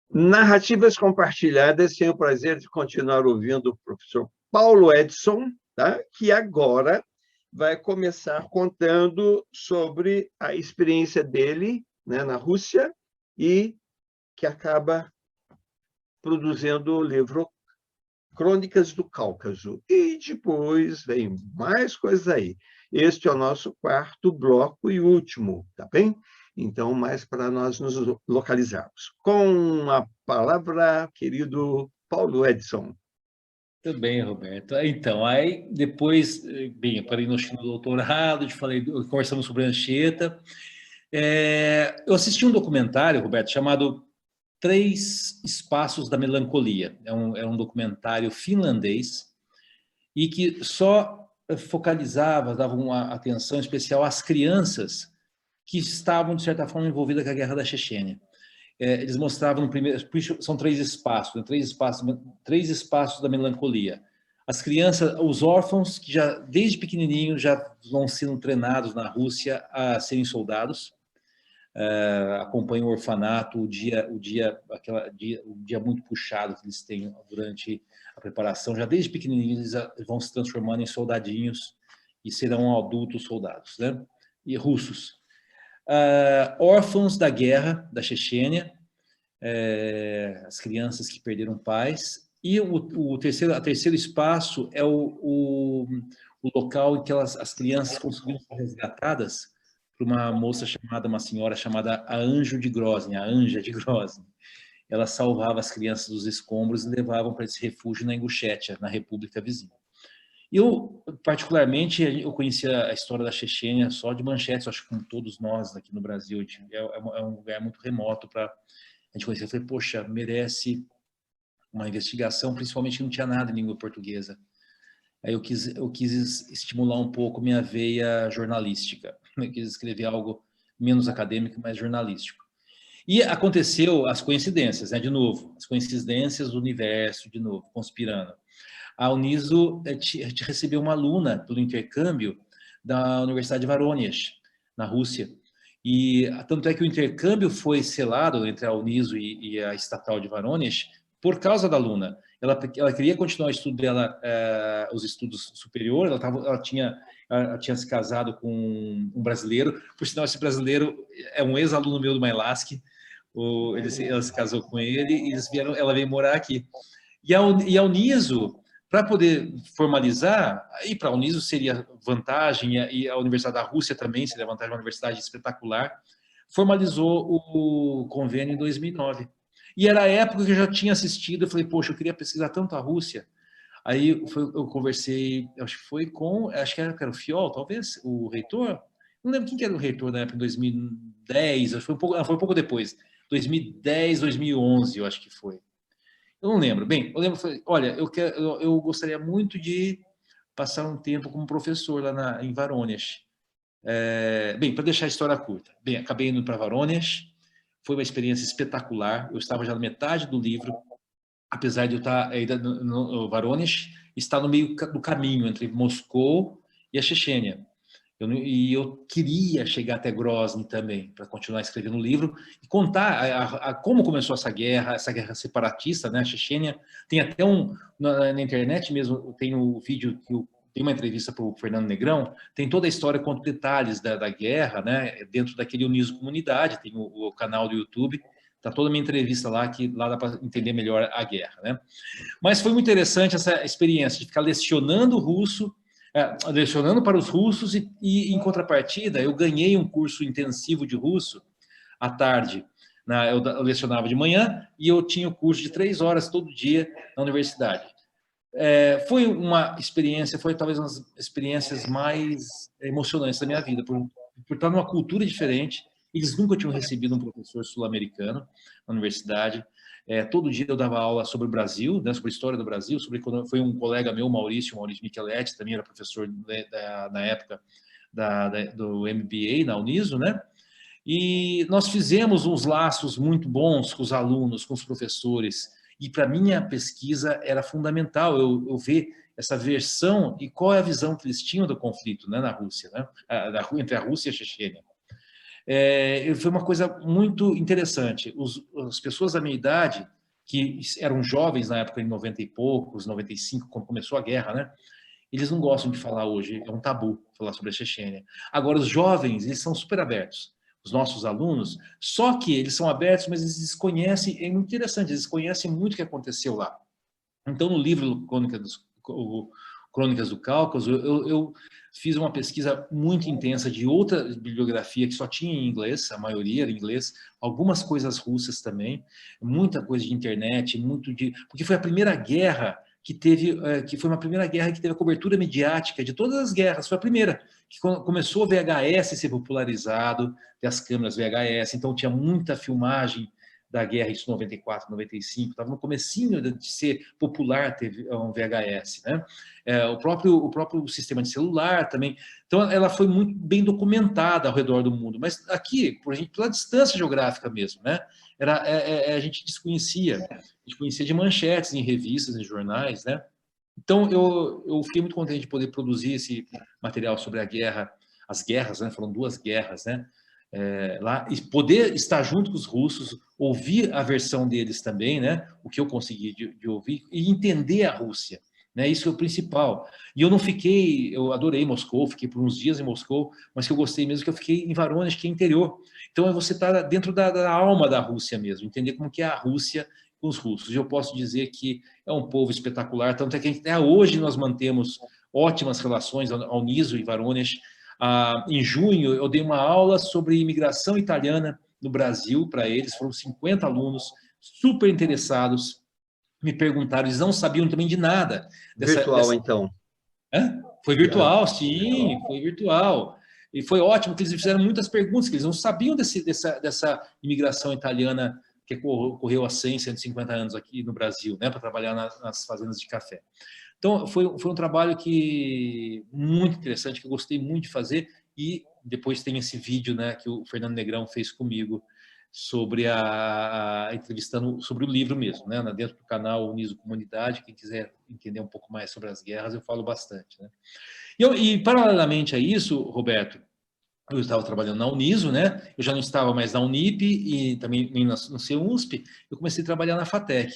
Narrativas compartilhadas, tenho o prazer de continuar ouvindo o professor Paulo Edson, tá? Que agora vai começar contando sobre a experiência dele, né, na Rússia, e que acaba produzindo o livro Crônicas do Cáucaso. E depois vem mais coisas aí. Este é o nosso quarto bloco e último, tá bem? Então, mais para nós nos localizarmos. Com a palavra, querido Paulo Edson. Tudo bem, Roberto. Então, aí depois, bem, eu parei no doutorado, conversamos sobre Anchieta. Eu assisti um documentário, Roberto, chamado Três Espaços da Melancolia. É um documentário finlandês e que só focalizava, dava uma atenção especial às crianças que estavam, de certa forma, envolvidas com a guerra da Chechênia. Eles mostravam no primeiro, são três espaços, né? Três espaços da melancolia. As crianças, os órfãos, que já desde pequenininho já vão sendo treinados na Rússia a serem soldados, acompanham o orfanato, o dia muito puxado que eles têm durante a preparação, já desde pequenininhos eles vão se transformando em soldadinhos e serão adultos soldados, né? E russos. Órfãos da guerra da Chechênia, as crianças que perderam pais, e o terceiro espaço é o local em que as crianças conseguiram ser resgatadas por uma senhora chamada a Anjo de Grozny, a Anja de Grozny. Ela salvava as crianças dos escombros e levavam para esse refúgio na Ingushétia, na República vizinha. Eu, particularmente, eu conhecia a história da Chechênia só de manchetes, acho que como todos nós aqui no Brasil, é um lugar muito remoto para a gente conhecer. Eu falei, poxa, merece uma investigação, principalmente que não tinha nada em língua portuguesa. Aí eu quis estimular um pouco minha veia jornalística. Eu quis escrever algo menos acadêmico, mais jornalístico. E aconteceu as coincidências, né? De novo, as coincidências do universo, de novo, conspirando. A Uniso recebeu uma aluna pelo intercâmbio da Universidade de Voronezh, na Rússia. E tanto é que o intercâmbio foi selado entre a Uniso e a estatal de Voronezh por causa da aluna. Ela queria continuar o estudo dela, os estudos superiores, ela tinha se casado com um brasileiro, por sinal esse brasileiro é um ex-aluno meu do Mailask, ela se casou com ele e ela veio morar aqui. E a Uniso, para poder formalizar, aí para a Uniso seria vantagem, e a Universidade da Rússia também seria vantagem, uma universidade espetacular, formalizou o convênio em 2009. E era a época que eu já tinha assistido, eu falei, poxa, eu queria pesquisar tanto a Rússia. Aí eu conversei, acho que era o Fiol, talvez, o reitor. Não lembro quem que era o reitor na época, em 2010, acho que foi um pouco depois. 2010, 2011, eu acho que foi. Eu não lembro. Bem, eu lembro, olha, eu gostaria muito de passar um tempo como professor lá em Voronezh. Bem, para deixar a história curta. Bem, acabei indo para Voronezh, foi uma experiência espetacular. Eu estava já na metade do livro, apesar de eu estar ainda no Voronezh, está no meio do caminho entre Moscou e a Chechênia. Eu queria chegar até Grozny também, para continuar escrevendo o livro e contar como começou essa guerra separatista, né, a Chechênia. Tem até na internet mesmo, tem um vídeo que tem uma entrevista para o Fernando Negrão, tem toda a história com detalhes da guerra, né, dentro daquele Uniso Comunidade, tem o canal do YouTube, está toda a minha entrevista lá, que lá dá para entender melhor a guerra, né. Mas foi muito interessante essa experiência de ficar lecionando russo, lecionando para os russos e, em contrapartida, eu ganhei um curso intensivo de russo à tarde. Eu lecionava de manhã e eu tinha o curso de 3 horas todo dia na universidade. Foi uma experiência, foi talvez uma das experiências mais emocionantes da minha vida, por estar numa cultura diferente. Eles nunca tinham recebido um professor sul-americano na universidade. Todo dia eu dava aula sobre o Brasil, né, sobre a história do Brasil, foi um colega meu, Maurício Micheletti, também era professor na época do MBA na Uniso, né? E nós fizemos uns laços muito bons com os alunos, com os professores, e para minha pesquisa era fundamental eu ver essa versão e qual é a visão que eles tinham do conflito, né, na Rússia, né? Entre a Rússia e a Chechênia. foi uma coisa muito interessante. As pessoas da minha idade, que eram jovens na época, em 90 e poucos, 95, quando começou a guerra, né? Eles não gostam de falar hoje, é um tabu falar sobre a Chechênia. Agora, os jovens, eles são super abertos. Os nossos alunos, só que eles são abertos, mas eles desconhecem, é muito interessante, eles desconhecem muito o que aconteceu lá. Então, no livro Crônicas do Cáucaso, eu fiz uma pesquisa muito intensa de outra bibliografia que só tinha em inglês, a maioria era em inglês, algumas coisas russas também, muita coisa de internet, porque foi a primeira guerra que foi uma primeira guerra que teve a cobertura mediática de todas as guerras, foi a primeira, que começou o VHS a ser popularizado, as câmeras VHS, então tinha muita filmagem da guerra, isso 94, 95, estava no comecinho de ser popular ter um VHS, né? O próprio sistema de celular também. Então, ela foi muito bem documentada ao redor do mundo, mas aqui, por exemplo, pela distância geográfica mesmo, né? A gente desconhecia, de manchetes em revistas, em jornais, né? Então, eu fiquei muito contente de poder produzir esse material sobre a guerra, as guerras, né? Foram 2 guerras, né? Lá, e poder estar junto com os russos, ouvir a versão deles também, né? O que eu consegui de ouvir, e entender a Rússia, né? Isso é o principal. E eu adorei Moscou, fiquei por uns dias em Moscou, mas que eu gostei mesmo que eu fiquei em Voronezh, que é interior. Então, você está dentro da alma da Rússia mesmo, entender como que é a Rússia com os russos. E eu posso dizer que é um povo espetacular, tanto é que até hoje nós mantemos ótimas relações ao Niso e Voronezh. Em junho, eu dei uma aula sobre imigração italiana no Brasil para eles, foram 50 alunos super interessados, me perguntaram, eles não sabiam também de nada. Virtual, então. Foi virtual, sim, foi virtual. E foi ótimo, porque eles fizeram muitas perguntas, que eles não sabiam dessa imigração italiana que ocorreu há 100, 150 anos aqui no Brasil, né, para trabalhar nas fazendas de café. Então, foi um trabalho muito interessante, que eu gostei muito de fazer, e depois tem esse vídeo, né, que o Fernando Negrão fez comigo, sobre entrevistando sobre o livro mesmo, né, dentro do canal Uniso Comunidade. Quem quiser entender um pouco mais sobre as guerras, eu falo bastante, né? E paralelamente a isso, Roberto, eu estava trabalhando na Uniso, né? Eu já não estava mais na Unip e também no CEUNSP, eu comecei a trabalhar na FATEC.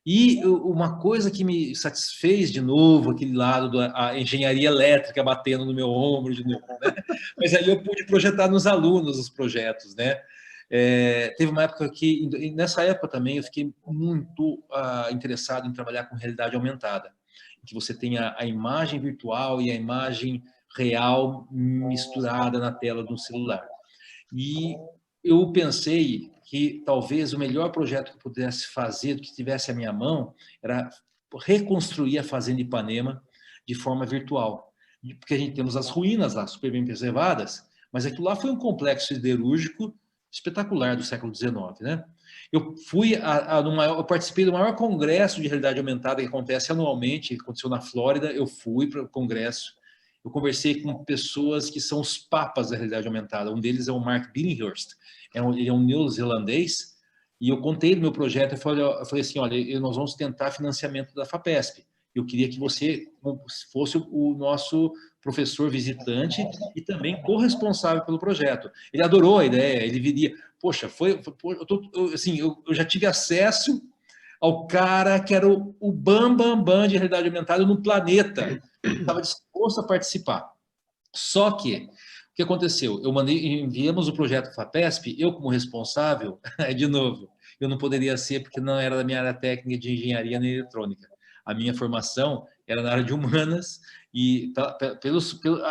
E uma coisa que me satisfez de novo, aquele lado da engenharia elétrica batendo no meu ombro de novo, né? Mas aí eu pude projetar nos alunos os projetos, né? Teve uma época nessa época também, eu fiquei muito interessado em trabalhar com realidade aumentada, que você tenha a imagem virtual e a imagem real misturada na tela do celular. E eu pensei que talvez o melhor projeto que eu pudesse fazer, que tivesse à minha mão, era reconstruir a Fazenda Ipanema de forma virtual. Porque a gente temos as ruínas lá, super bem preservadas, mas aquilo lá foi um complexo siderúrgico espetacular do século XIX, né? Eu participei do maior congresso de realidade aumentada que acontece anualmente, que aconteceu na Flórida. Eu fui para o congresso. Eu conversei com pessoas que são os papas da realidade aumentada. Um deles é o Mark Billinghurst, ele é um neozelandês, e eu contei do meu projeto. Eu falei assim, olha, nós vamos tentar financiamento da FAPESP. Eu queria que você fosse o nosso professor visitante e também corresponsável pelo projeto. Ele adorou a ideia, ele viria. Poxa, eu já tive acesso ao cara que era o bam de realidade aumentada no planeta. Estava disposto a participar. Só que, o que aconteceu? Enviamos o projeto FAPESP, eu como responsável, de novo, eu não poderia ser porque não era da minha área técnica de engenharia nem eletrônica. A minha formação era na área de humanas e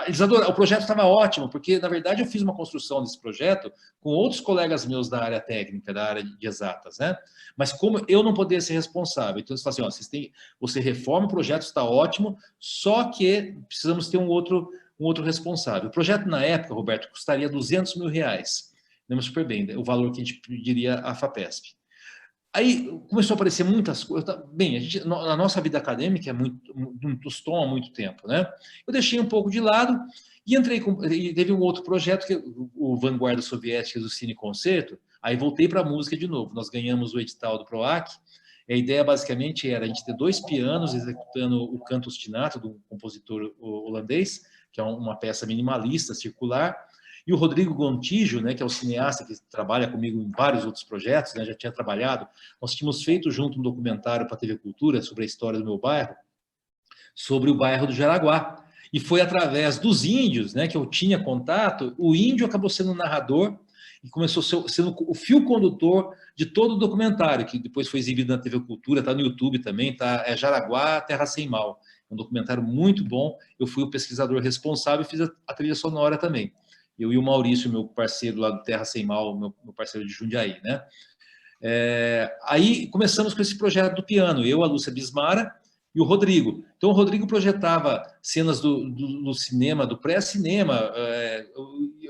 eles adoraram. O projeto estava ótimo, porque, na verdade, eu fiz uma construção desse projeto com outros colegas meus da área técnica, da área de exatas, né? Mas como eu não poderia ser responsável, então eles falaram assim, você reforma o projeto, está ótimo, só que precisamos ter um outro responsável. O projeto, na época, Roberto, custaria R$200 mil. Lembro super bem, o valor que a gente pediria à FAPESP. Aí começou a aparecer muitas coisas. Bem, a nossa vida acadêmica toma muito tempo, né? Eu deixei um pouco de lado e teve um outro projeto, que o Vanguarda Soviética do Cine Concerto. Aí voltei para a música de novo. Nós ganhamos o edital do PROAC. A ideia basicamente era a gente ter 2 pianos executando o canto ostinato, do compositor holandês, que é uma peça minimalista, circular, E o Rodrigo Gontijo, né, que é o cineasta que trabalha comigo em vários outros projetos, né, já tinha trabalhado, nós tínhamos feito junto um documentário para a TV Cultura sobre a história do meu bairro, sobre o bairro do Jaraguá. E foi através dos índios, né, que eu tinha contato, o índio acabou sendo o narrador e começou sendo o fio condutor de todo o documentário, que depois foi exibido na TV Cultura, está no YouTube também, tá, é Jaraguá, Terra Sem Mal. É um documentário muito bom. Eu fui o pesquisador responsável e fiz a trilha sonora também. Eu e o Maurício, meu parceiro lá do Terra Sem Mal, meu parceiro de Jundiaí, né? Aí começamos com esse projeto do piano, eu, a Lúcia Bismara e o Rodrigo. Então, o Rodrigo projetava cenas do cinema, do pré-cinema,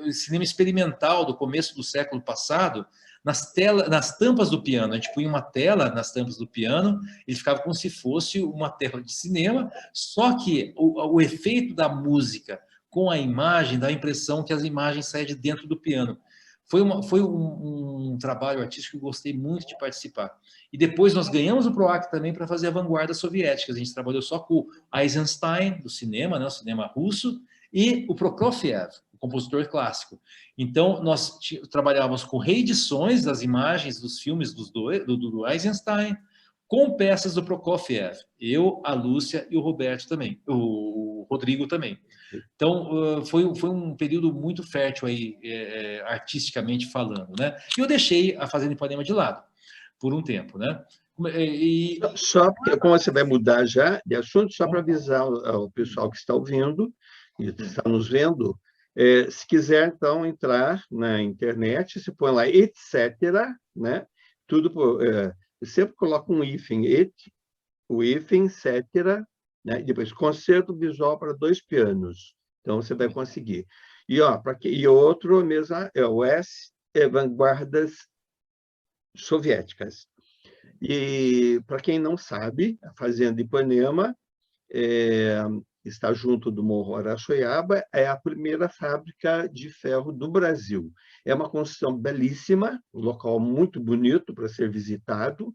o cinema experimental do começo do século passado, nas tampas do piano. A gente punha uma tela nas tampas do piano, ele ficava como se fosse uma tela de cinema, só que o efeito da música com a imagem dá a impressão que as imagens saem de dentro do piano. Foi um trabalho artístico que eu gostei muito de participar. E depois nós ganhamos o PROAC também para fazer a vanguarda soviética. A gente trabalhou só com o Eisenstein, do cinema, né, o cinema russo, e o Prokofiev, o compositor clássico. Então, nós trabalhávamos com reedições das imagens dos filmes do Eisenstein, com peças do Prokofiev. Eu, a Lúcia e o Roberto também, o Rodrigo também. Então, foi um período muito fértil aí, artisticamente falando, né? E eu deixei a Fazenda Ipanema de lado por um tempo, né? Só porque, como você vai mudar já de assunto, só para avisar o pessoal que está ouvindo e está nos vendo, se quiser, então, entrar na internet, se põe lá, etc., né? Tudo, sempre coloca um hífen, o hífen, etc., né? E depois, concerto visual para 2 pianos. Então, você vai conseguir. E, e outro mesmo é o Vanguardas Soviéticas. E, para quem não sabe, a Fazenda Ipanema está junto do Morro Araçoiaba, é a primeira fábrica de ferro do Brasil. É uma construção belíssima, um local muito bonito para ser visitado,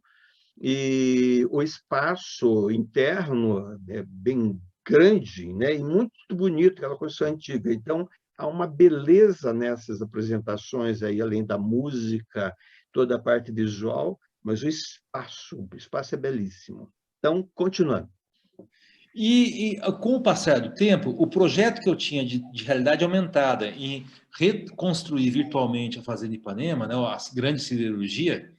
e o espaço interno é bem grande, né? E muito bonito, aquela construção antiga. Então, há uma beleza nessas apresentações, aí, além da música, toda a parte visual, mas o espaço é belíssimo. Então, continuando. E com o passar do tempo, o projeto que eu tinha de realidade aumentada em reconstruir virtualmente a Fazenda Ipanema, né, a grande siderurgia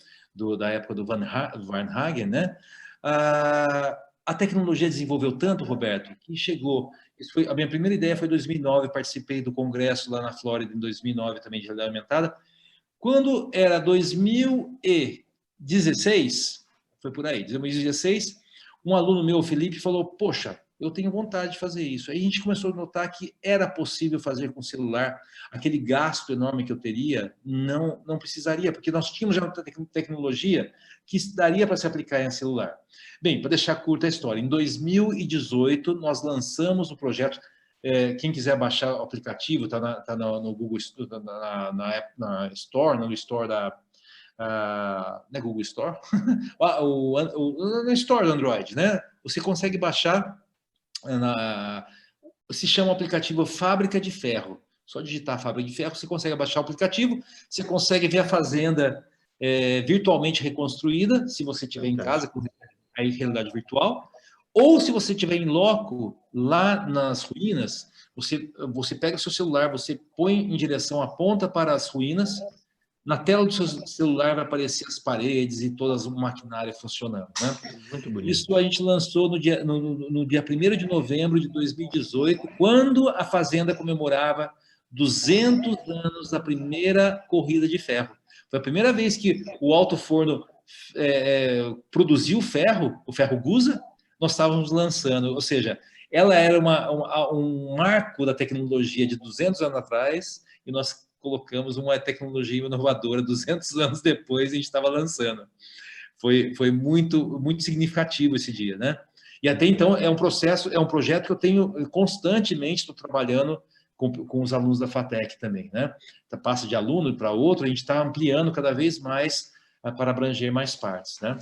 da época do Varnhagen, né, a tecnologia desenvolveu tanto, Roberto, que chegou... a minha primeira ideia foi em 2009, participei do congresso lá na Flórida em 2009 também de realidade aumentada. Quando era 2016, foi por aí, 2016, um aluno meu, o Felipe, falou, poxa, eu tenho vontade de fazer isso. Aí a gente começou a notar que era possível fazer com o celular, aquele gasto enorme que eu teria, não precisaria, porque nós tínhamos já uma tecnologia que daria para se aplicar em celular. Bem, para deixar curta a história, em 2018 nós lançamos o projeto, quem quiser baixar o aplicativo, está no Google, na Store, no Store da... não é Google Store? No Store do Android, né? Você consegue baixar, se chama o aplicativo Fábrica de Ferro. Só digitar Fábrica de Ferro, você consegue baixar o aplicativo, você consegue ver a fazenda virtualmente reconstruída, se você estiver em casa, com a realidade virtual, ou se você estiver em loco, lá nas ruínas, você pega o seu celular, você põe em direção, aponta para as ruínas, na tela do seu celular vai aparecer as paredes e todas o maquinário funcionando, né? Muito bonito. Isso a gente lançou no dia 1º de novembro de 2018, quando a Fazenda comemorava 200 anos da primeira corrida de ferro. Foi a primeira vez que o alto forno produziu ferro, o ferro Gusa, nós estávamos lançando, ou seja, ela era um marco da tecnologia de 200 anos atrás, e nós colocamos uma tecnologia inovadora 200 anos depois, a gente estava lançando. Foi muito, muito significativo esse dia, né? E até então é um projeto que eu tenho constantemente, estou trabalhando com os alunos da FATEC também, né? Passa de aluno para outro, a gente está ampliando cada vez mais para abranger mais partes, né?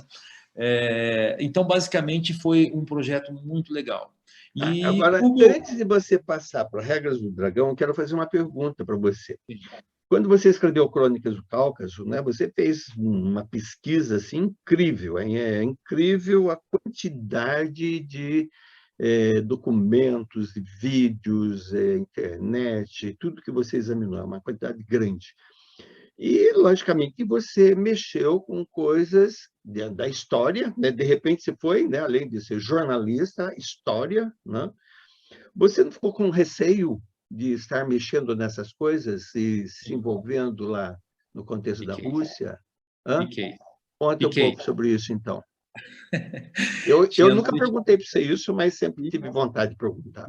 Então, basicamente, foi um projeto muito legal. E Agora, o meu... antes de você passar para Regras do Dragão, eu quero fazer uma pergunta para você. Quando você escreveu Crônicas do Cáucaso, né, você fez uma pesquisa assim, incrível, hein? É incrível a quantidade de documentos, de vídeos, internet, tudo que você examinou, é uma quantidade grande. E, logicamente, que você mexeu com coisas da história, né? De repente você foi, né, além de ser jornalista, história, né? Você não ficou com receio de estar mexendo nessas coisas e se envolvendo lá no contexto da Fiquei, Rússia? Hã? fiquei, Conta um fiquei. pouco sobre isso, então. Eu Tinha nunca noite. perguntei para você isso, mas sempre tive vontade de perguntar.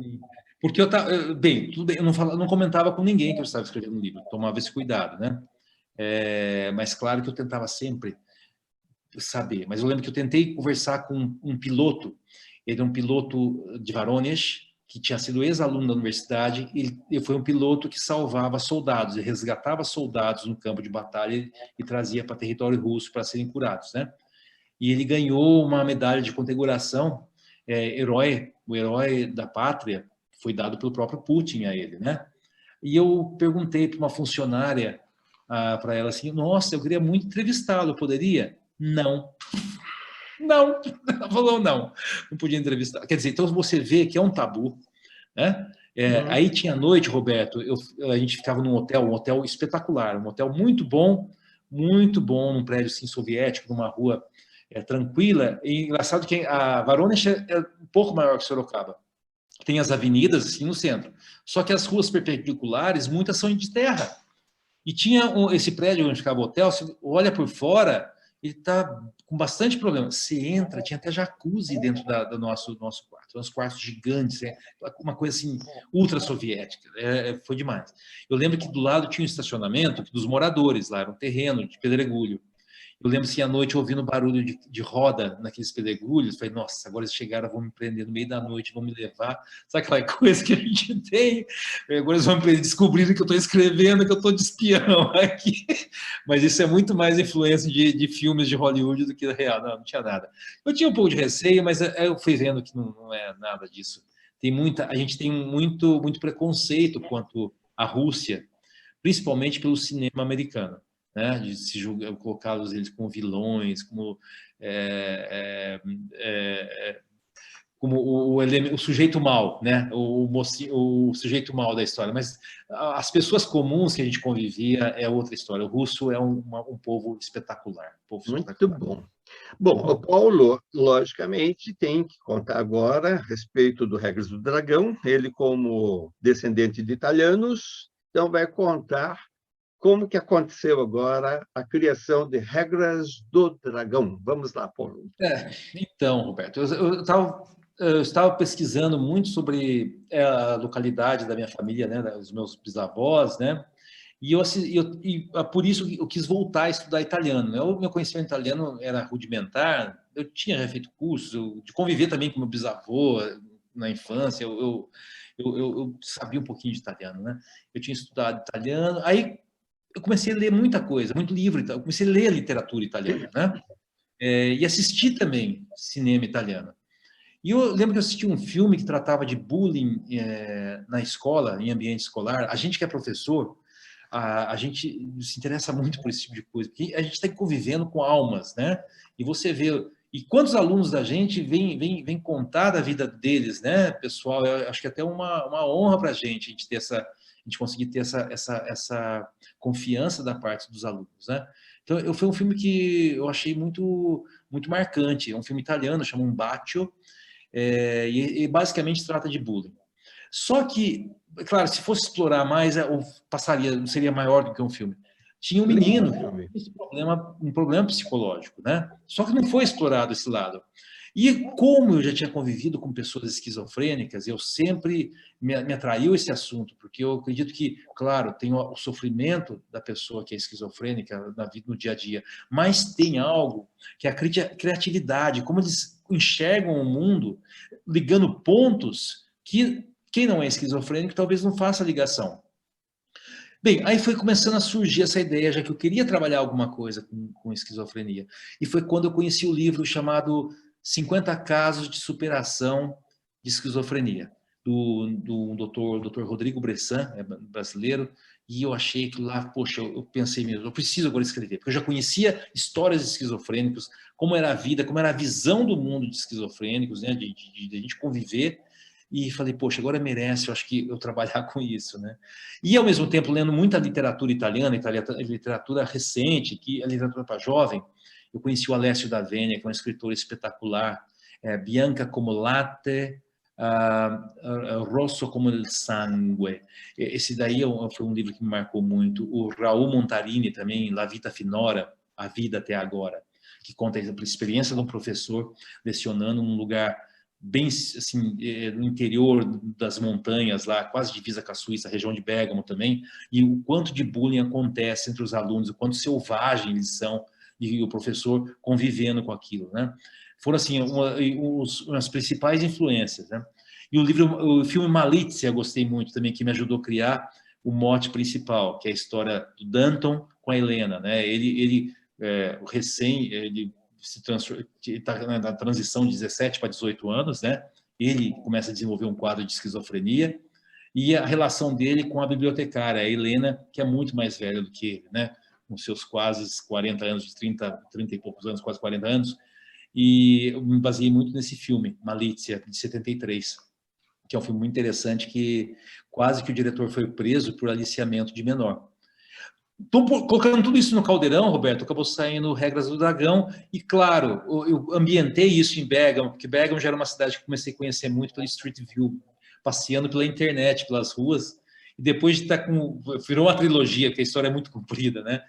Porque eu estava. Bem, tudo bem, eu não comentava com ninguém que eu estava escrevendo um livro, tomava esse cuidado, né? Mas claro que eu tentava sempre saber. Mas eu lembro que eu tentei conversar com um piloto, ele é um piloto de Voronezh, que tinha sido ex-aluno da universidade, ele foi um piloto que salvava soldados, ele resgatava soldados no campo de batalha e trazia para território russo para serem curados, né? E ele ganhou uma medalha de condecoração, o herói da pátria, foi dado pelo próprio Putin a ele, né? E eu perguntei para uma funcionária, para ela assim, nossa, eu queria muito entrevistá-lo, poderia? Não. Não, ela falou não, não podia entrevistar. Quer dizer, então você vê que é um tabu, né? Uhum. Aí tinha noite, Roberto, a gente ficava num hotel, um hotel espetacular, um hotel muito bom, num prédio assim, soviético, numa rua tranquila. E engraçado que a Voronezh é um pouco maior que Sorocaba. Tem as avenidas assim no centro, só que as ruas perpendiculares, muitas são de terra. E tinha esse prédio onde ficava o hotel, você olha por fora, ele está com bastante problema. Você entra, tinha até jacuzzi dentro do nosso quarto, uns quartos gigantes, uma coisa assim, ultra soviética, foi demais. Eu lembro que do lado tinha um estacionamento dos moradores, lá era um terreno de pedregulho. Eu lembro assim, à noite, ouvindo barulho de roda naqueles pedregulhos, falei, nossa, agora eles chegaram, vão me prender no meio da noite, vão me levar. Sabe aquela coisa que a gente tem? Agora eles vão me prender, descobriram que eu estou escrevendo, que eu estou de espião aqui. Mas isso é muito mais influência de filmes de Hollywood do que real. Não tinha nada. Eu tinha um pouco de receio, mas eu fui vendo que não é nada disso. A gente tem muito preconceito quanto à Rússia, principalmente pelo cinema americano, né? De se julgar, colocá-los eles como vilões, como o sujeito mal, né? O sujeito mal da história. Mas as pessoas comuns que a gente convivia é outra história. O russo é um povo espetacular, Muito bom. Bom, o Paulo, logicamente, tem que contar agora a respeito do Regras do Dragão. Ele, como descendente de italianos, então vai contar como que aconteceu agora a criação de Regras do Dragão. Vamos lá, Paulo. Então, Roberto, eu estava pesquisando muito sobre a localidade da minha família, né, dos meus bisavós, né, por isso eu quis voltar a estudar italiano. Né? O meu conhecimento italiano era rudimentar, eu tinha já feito cursos, de conviver também com meu bisavô na infância, eu sabia um pouquinho de italiano, né? Eu tinha estudado italiano, aí eu comecei a ler muita coisa, muito livro, eu comecei a ler a literatura italiana, né? E assistir também cinema italiano. E eu lembro que eu assisti um filme que tratava de bullying na escola, em ambiente escolar. A gente que é professor, a gente se interessa muito por esse tipo de coisa, porque a gente está convivendo com almas, né? E você vê... E quantos alunos da gente vêm contar da vida deles, né, pessoal? Eu acho que é até uma honra para a gente ter a gente conseguir ter essa confiança da parte dos alunos, né? Então, foi um filme que eu achei muito marcante. É um filme italiano, chama Um Bacio, e basicamente trata de bullying. Só que, claro, se fosse explorar mais, passaria, seria maior do que um filme. Tinha um Lindo menino filme. com um problema psicológico, né? Só que não foi explorado esse lado. E como eu já tinha convivido com pessoas esquizofrênicas, eu sempre me atraiu esse assunto, porque eu acredito que, claro, tem o sofrimento da pessoa que é esquizofrênica na vida, no dia a dia, mas tem algo que é a criatividade, como eles enxergam o mundo, ligando pontos que quem não é esquizofrênico talvez não faça ligação. Bem, aí foi começando a surgir essa ideia, já que eu queria trabalhar alguma coisa com esquizofrenia. E foi quando eu conheci o livro chamado 50 Casos de Superação de Esquizofrenia, do Dr. Rodrigo Bressan, brasileiro, e eu achei que lá, poxa, eu pensei mesmo, eu preciso agora escrever, porque eu já conhecia histórias de esquizofrênicos, como era a vida, como era a visão do mundo de esquizofrênicos, né, de a gente conviver, e falei, poxa, agora merece, eu acho que eu trabalhar com isso, né? E, ao mesmo tempo, lendo muita literatura italiana, literatura recente, que é literatura para jovem, eu conheci o Alessio da Venia, que é um escritor espetacular, Bianca como latte, Rosso como il sangue. Esse daí foi um livro que me marcou muito. O Raul Montarini também, La Vita Finora, A Vida Até Agora, que conta a experiência de um professor lecionando num lugar bem assim, no interior das montanhas, lá, quase divisa com a Suíça, a região de Bérgamo também, e o quanto de bullying acontece entre os alunos, o quanto selvagem eles são, e o professor convivendo com aquilo, né? Foram, assim, umas principais influências, né? E o filme Malizia, eu gostei muito também, que me ajudou a criar o mote principal, que é a história do Danton com a Helena, né? Ele está na transição de 17 para 18 anos, né? Ele começa a desenvolver um quadro de esquizofrenia e a relação dele com a bibliotecária, a Helena, que é muito mais velha do que ele, né? Com seus quase 40 anos, de 30 e poucos anos, quase 40 anos. E eu me baseei muito nesse filme, Malizia, de 73, que é um filme muito interessante, que quase que o diretor foi preso por aliciamento de menor. Tô colocando tudo isso no caldeirão, Roberto, acabou saindo Regras do Dragão, e claro, eu ambientei isso em Bergamo, porque Bergamo já era uma cidade que comecei a conhecer muito pelo Street View, passeando pela internet, pelas ruas, e depois de estar virou uma trilogia, porque a história é muito comprida, né?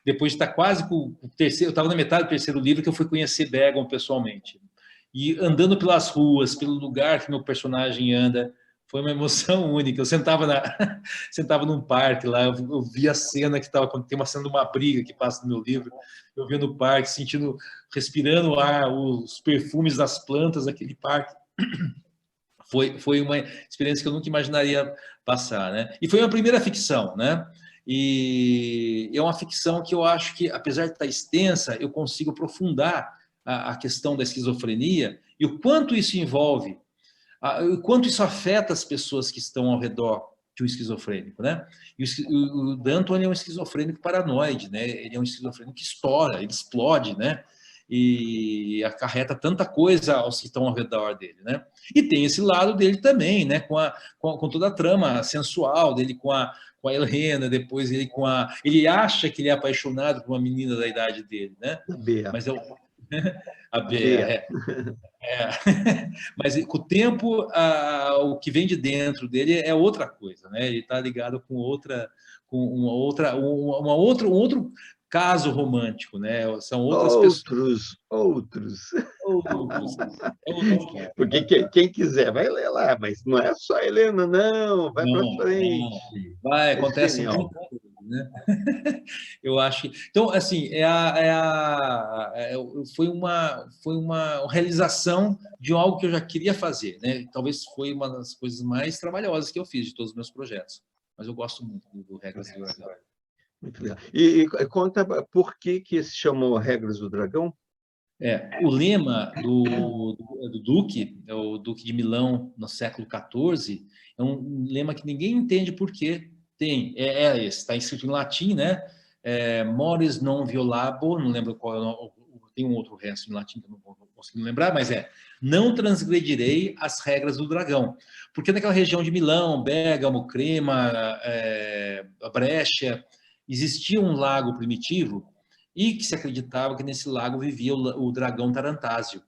Depois de estar quase com o terceiro, eu estava na metade do terceiro livro que eu fui conhecer Bergamo pessoalmente. E andando pelas ruas, pelo lugar que meu personagem anda, foi uma emoção única. Eu sentava num parque lá, eu via a cena que estava quando tem uma cena de uma briga que passa no meu livro, eu via no parque, sentindo, respirando o ar, os perfumes das plantas daquele parque. Foi uma experiência que eu nunca imaginaria passar, né? E foi uma primeira ficção, né? E é uma ficção que eu acho que, apesar de estar extensa, eu consigo aprofundar a questão da esquizofrenia e o quanto isso envolve, o quanto isso afeta as pessoas que estão ao redor de um esquizofrênico, né? E o Danton é um esquizofrênico paranoide, né? Ele é um esquizofrênico que estoura, ele explode, né? E acarreta tanta coisa aos que estão ao redor dele, né? E tem esse lado dele também, né? Com toda a trama sensual dele com a Helena, depois ele acha que ele é apaixonado por uma menina da idade dele, né? A Bea. Mas a Bea, mas com o tempo, o que vem de dentro dele é outra coisa, né? Ele está ligado com um outro caso romântico, né? São outras pessoas. Outros. Outros, outros. Porque quem quiser vai ler lá, mas não é só Helena, não. Vai para Não, frente. vai, É acontece genial. muita coisa, né? Eu acho que. Então, assim, foi uma realização de algo que eu já queria fazer, né? Talvez foi uma das coisas mais trabalhosas que eu fiz de todos os meus projetos. Mas eu gosto muito do Regras do Dragão. Muito legal. E conta por que se chamou Regras do Dragão? O lema do Duque, é o Duque de Milão no século XIV, é um lema que ninguém entende por quê. Está escrito em latim, né? Mores non violabo, não lembro qual tem um outro resto em latim que eu não vou conseguir lembrar, mas não transgredirei as regras do dragão. Porque naquela região de Milão, Bérgamo, Crema, Brescia, existia um lago primitivo e que se acreditava que nesse lago vivia o dragão Tarantásio,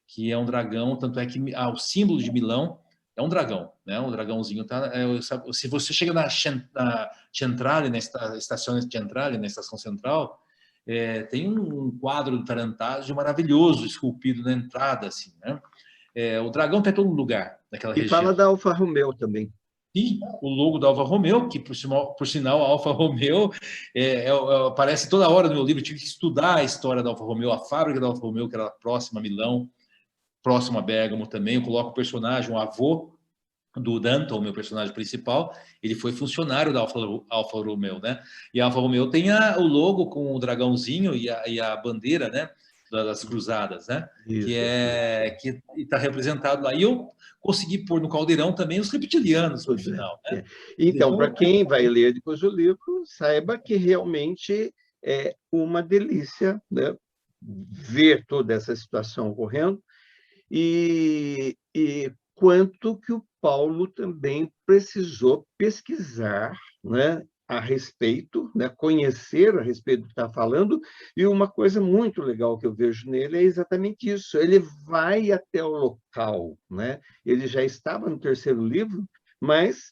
que é um dragão, tanto é que o símbolo de Milão é um dragão, né? Um dragãozinho. Se você chega na Centrale, na estação Centrale, na estação central, tem um quadro do Tarantásio maravilhoso, esculpido na entrada, assim, né? O dragão está em todo lugar naquela região. E fala da Alfa Romeo também. E o logo da Alfa Romeo, que por sinal a Alfa Romeo aparece toda hora no meu livro. Eu tive que estudar a história da Alfa Romeo, a fábrica da Alfa Romeo, que era próxima a Milão, próximo a Bérgamo também. Eu coloco o personagem, o avô do Danton, meu personagem principal, ele foi funcionário da Alfa Romeo, né? E a Alfa Romeo tem o logo com o dragãozinho e a bandeira, né? Das cruzadas, né? Isso. Que está representado lá. E eu consegui pôr no caldeirão também os reptilianos, por final, né? Então, para quem vai ler depois o livro, saiba que realmente é uma delícia, né, ver toda essa situação ocorrendo e quanto que o Paulo também precisou pesquisar, né, a respeito, né, conhecer a respeito do que está falando, e uma coisa muito legal que eu vejo nele é exatamente isso, ele vai até o local, né? Ele já estava no terceiro livro, mas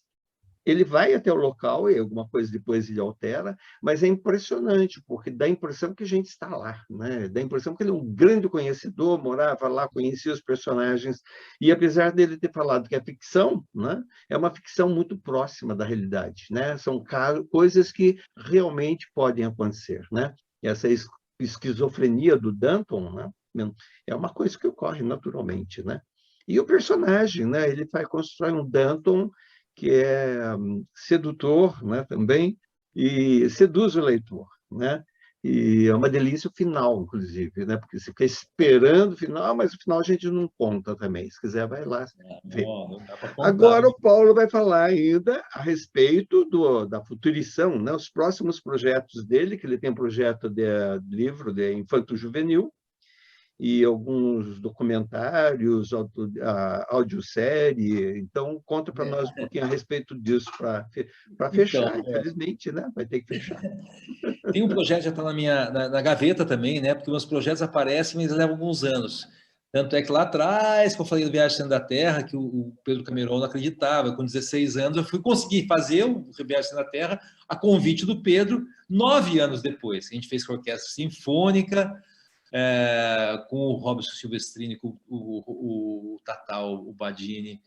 ele vai até o local e alguma coisa depois ele altera, mas é impressionante, porque dá a impressão que a gente está lá, né? Dá a impressão que ele é um grande conhecedor, morava lá, conhecia os personagens, e apesar dele ter falado que é ficção, né? É uma ficção muito próxima da realidade, né? São coisas que realmente podem acontecer, né? Essa esquizofrenia do Danton, né? É uma coisa que ocorre naturalmente, né? E o personagem, né? Ele vai constrói um Danton que é sedutor, né, também, e seduz o leitor, né? E é uma delícia o final, inclusive, né? Porque você fica esperando o final, mas o final a gente não conta também. Se quiser, vai lá ver. Não dá para contar. Agora, o Paulo vai falar ainda a respeito da futurição, né? Os próximos projetos dele, que ele tem um projeto de livro de infanto-juvenil, e alguns documentários, audiosérie. Então, conta para nós um pouquinho a respeito disso, para fechar, Então, infelizmente, né? Vai ter que fechar. tem um projeto que já está na gaveta também, né? Porque meus projetos aparecem, mas levam alguns anos. Tanto é que lá atrás, que eu falei do Viagem ao Centro da Terra, que o Pedro Cameron não acreditava. Com 16 anos, eu fui conseguir fazer o Viagem ao Centro da Terra a convite do Pedro, 9 anos depois. A gente fez com a Orquestra Sinfônica, com o Robson Silvestrini, com o Tatal, o Badini.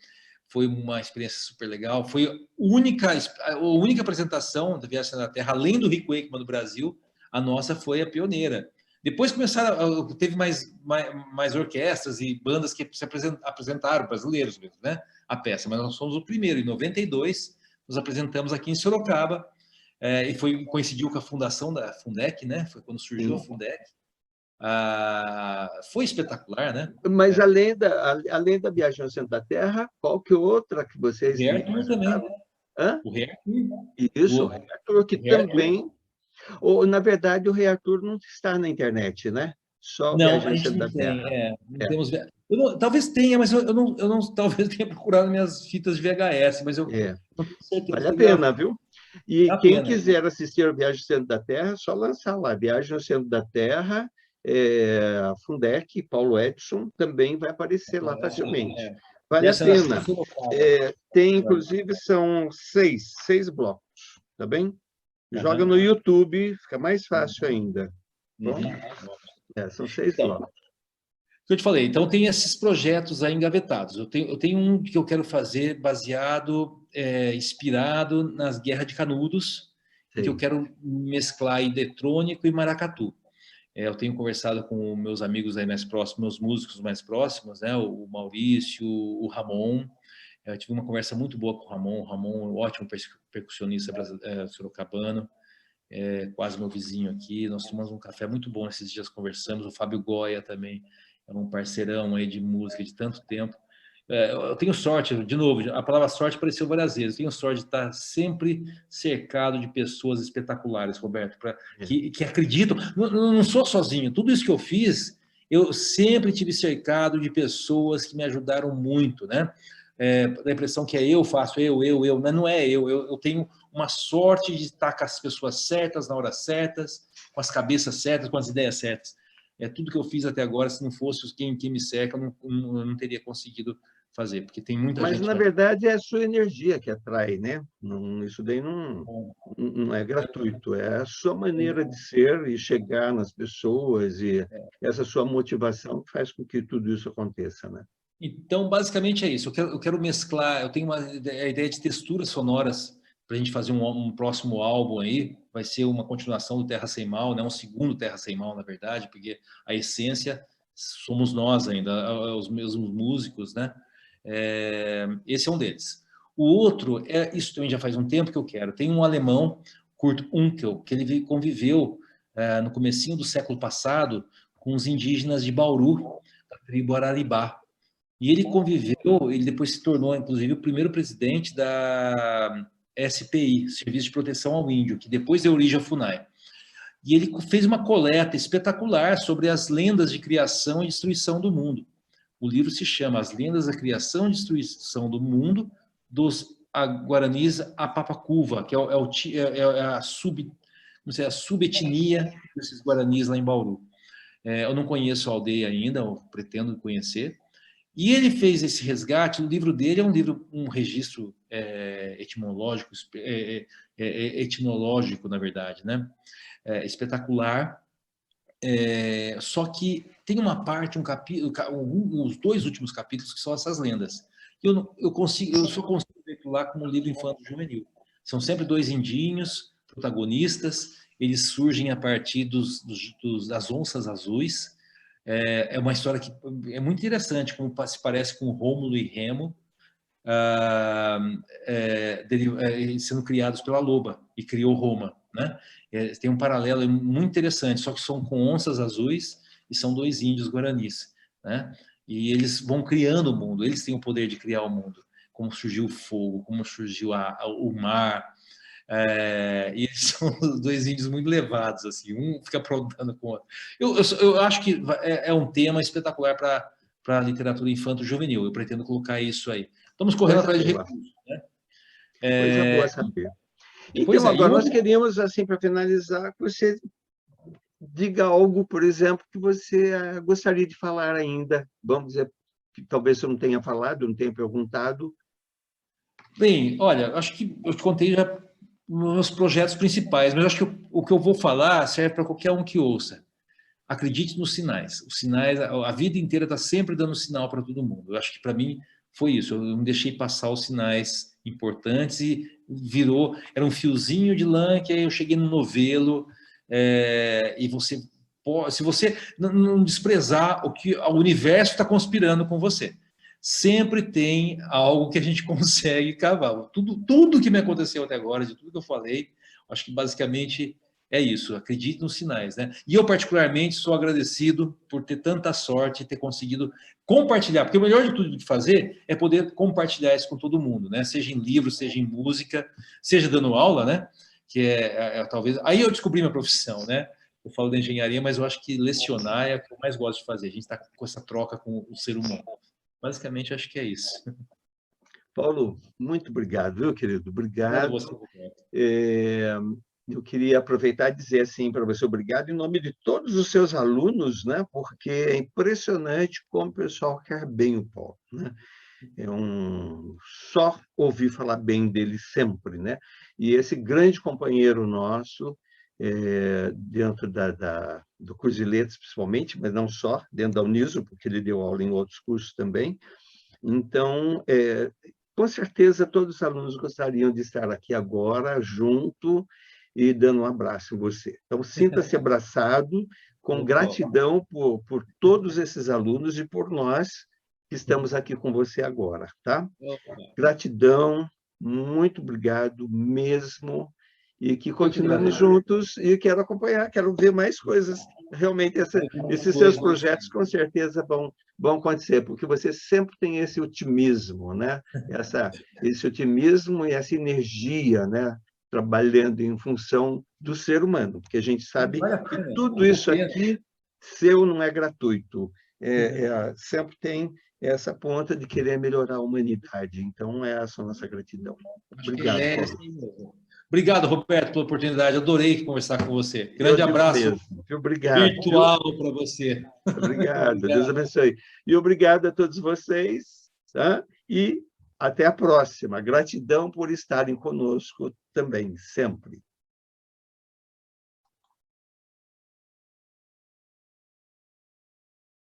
Foi uma experiência super legal. Foi a única apresentação da Viagem à Terra, além do Rick Wakeman do Brasil, a nossa foi a pioneira. Depois começaram, teve mais orquestras e bandas que se apresentaram, brasileiros mesmo, né? A peça, mas nós fomos o primeiro. Em 92, nos apresentamos aqui em Sorocaba, e coincidiu com a fundação da Fundec, né? Foi quando surgiu a Fundec. Foi espetacular, né? Mas além da Viagem ao Centro da Terra, qual que outra que vocês O Arthur também. Hã? O Rei Arthur. Isso, o Rei Arthur, que também... Ou, na verdade, o Rei Arthur não está na internet, né? Só Não, Viagem a ao gente Centro não da tem. Terra. Não temos. Talvez tenha, mas eu não talvez tenha procurado minhas fitas de VHS, mas eu não tenho certeza Vale a se gravou. pena, viu? E Dá quem pena. quiser assistir a Viagem ao Centro da Terra, é só lançar lá. Viagem ao Centro da Terra, a Fundec, Paulo Edson, também vai aparecer lá facilmente. Vale a Dessa nasceu em pena. Sorocaba. Tem, inclusive, são seis blocos, tá bem? Joga no Aham. YouTube, fica mais fácil ainda. Bom, são 6 Então, blocos. que eu te falei, então tem esses projetos aí engavetados. Eu tenho um que eu quero fazer baseado, inspirado nas Guerras de Canudos, em que eu Sim. quero mesclar eletrônico e maracatu. Eu tenho conversado com meus amigos aí mais próximos, meus músicos mais próximos, né? O Maurício, o Ramon. Eu tive uma conversa muito boa com o Ramon. O Ramon é um ótimo percussionista sorocabano, quase meu vizinho aqui. Nós tomamos um café muito bom esses dias, conversamos. O Fábio Goya também é um parceirão aí de música de tanto tempo. Eu tenho sorte, de novo, a palavra sorte apareceu várias vezes. Eu tenho sorte de estar sempre cercado de pessoas espetaculares, Roberto, que acreditam. Não sou sozinho. Tudo isso que eu fiz, eu sempre tive cercado de pessoas que me ajudaram muito, né? Da impressão que eu faço, mas não é eu. Eu tenho uma sorte de estar com as pessoas certas, na hora certas, com as cabeças certas, com as ideias certas. Tudo que eu fiz até agora, se não fosse quem me cerca, eu não teria conseguido fazer, porque tem muita Mas, gente... na verdade, é a sua energia que atrai, né? Isso daí não é gratuito, é a sua maneira de ser e chegar nas pessoas, e essa sua motivação que faz com que tudo isso aconteça, né? Então, basicamente é isso. Eu quero mesclar, eu tenho a ideia de texturas sonoras para a gente fazer um próximo álbum aí. Vai ser uma continuação do Terra Sem Mal, né? Um segundo Terra Sem Mal, na verdade, porque a essência somos nós ainda, os mesmos músicos, né? Esse é um deles. O outro, isso também já faz um tempo que eu quero. Tem um alemão, Kurt Unkel, que ele conviveu no comecinho do século passado com os indígenas de Bauru, da tribo Araribá. E ele conviveu, ele depois se tornou, inclusive, o primeiro presidente da SPI, Serviço de Proteção ao Índio, que depois deu origem ao FUNAI. E ele fez uma coleta espetacular sobre as lendas de criação e destruição do mundo. O livro se chama As Lendas da Criação e Destruição do Mundo, dos Guaranis Apapacuva, que é a subetnia desses Guaranis lá em Bauru. Eu não conheço a aldeia ainda, eu pretendo conhecer. E ele fez esse resgate, o livro dele é um registro etnológico, na verdade, né? Espetacular. Só que tem uma parte, um capítulo, os 2 últimos capítulos que são essas lendas. Eu só consigo ver aquilo lá como um livro infanto-juvenil. São sempre 2 indinhos, protagonistas, eles surgem a partir das onças azuis. É uma história que é muito interessante, como se parece com Rômulo e Remo, sendo criados pela loba, e criou Roma, né? Tem um paralelo muito interessante, só que são com onças azuis e são 2 índios guaranis, né? E eles vão criando o mundo, eles têm o poder de criar o mundo, como surgiu o fogo, como surgiu o mar, e eles são os 2 índios muito levados, assim, um fica aprontando com o outro. Eu acho que é um tema espetacular para a literatura infanto-juvenil, eu pretendo colocar isso aí. Estamos correndo atrás de recursos, né? Coisa boa saber. Então, agora nós queríamos, assim, para finalizar, que você diga algo, por exemplo, que você gostaria de falar ainda. Vamos dizer, que talvez você não tenha falado, não tenha perguntado. Bem, olha, acho que eu te contei já meus projetos principais, mas acho que o que eu vou falar serve para qualquer um que ouça. Acredite nos sinais. Os sinais, a vida inteira está sempre dando sinal para todo mundo. Eu acho que, para mim, foi isso. Eu não deixei passar os sinais importantes e era um fiozinho de lã que aí eu cheguei no novelo, e se você não desprezar o que o universo está conspirando com você, sempre tem algo que a gente consegue cavar. Tudo que me aconteceu até agora, de tudo que eu falei, acho que basicamente é isso, acredite nos sinais, né? E eu, particularmente, sou agradecido por ter tanta sorte e ter conseguido compartilhar, porque o melhor de tudo que fazer é poder compartilhar isso com todo mundo, né? Seja em livro, seja em música, seja dando aula, né? Que talvez... Aí eu descobri minha profissão, né? Eu falo da engenharia, mas eu acho que lecionar é o que eu mais gosto de fazer. A gente está com essa troca com o ser humano. Basicamente, acho que é isso. Paulo, muito obrigado, viu, querido? Obrigado. Você, eu queria aproveitar e dizer assim para você obrigado em nome de todos os seus alunos, né? Porque é impressionante como o pessoal quer bem o Paulo, né? Só ouvir falar bem dele sempre, né? E esse grande companheiro nosso, dentro do curso de letras, principalmente, mas não só, dentro da Uniso, porque ele deu aula em outros cursos também. Então, com certeza, todos os alunos gostariam de estar aqui agora, junto, e dando um abraço em você. Então, sinta-se abraçado, com gratidão por todos esses alunos e por nós que estamos aqui com você agora, tá? Gratidão, muito obrigado mesmo, e que continuemos juntos, e quero acompanhar, quero ver mais coisas. Realmente, esses seus projetos, com certeza, vão acontecer, porque você sempre tem esse otimismo, né? Esse otimismo e essa energia, né? Trabalhando em função do ser humano, porque a gente sabe que tudo isso aqui seu não é gratuito, sempre tem essa ponta de querer melhorar a humanidade. Então, essa é a nossa gratidão. Obrigado, Paulo. Obrigado, Roberto, pela oportunidade. Adorei conversar com você. Grande abraço obrigado, virtual para você. Obrigado, Deus abençoe. E obrigado a todos vocês, tá? E até a próxima. Gratidão por estarem conosco também, sempre.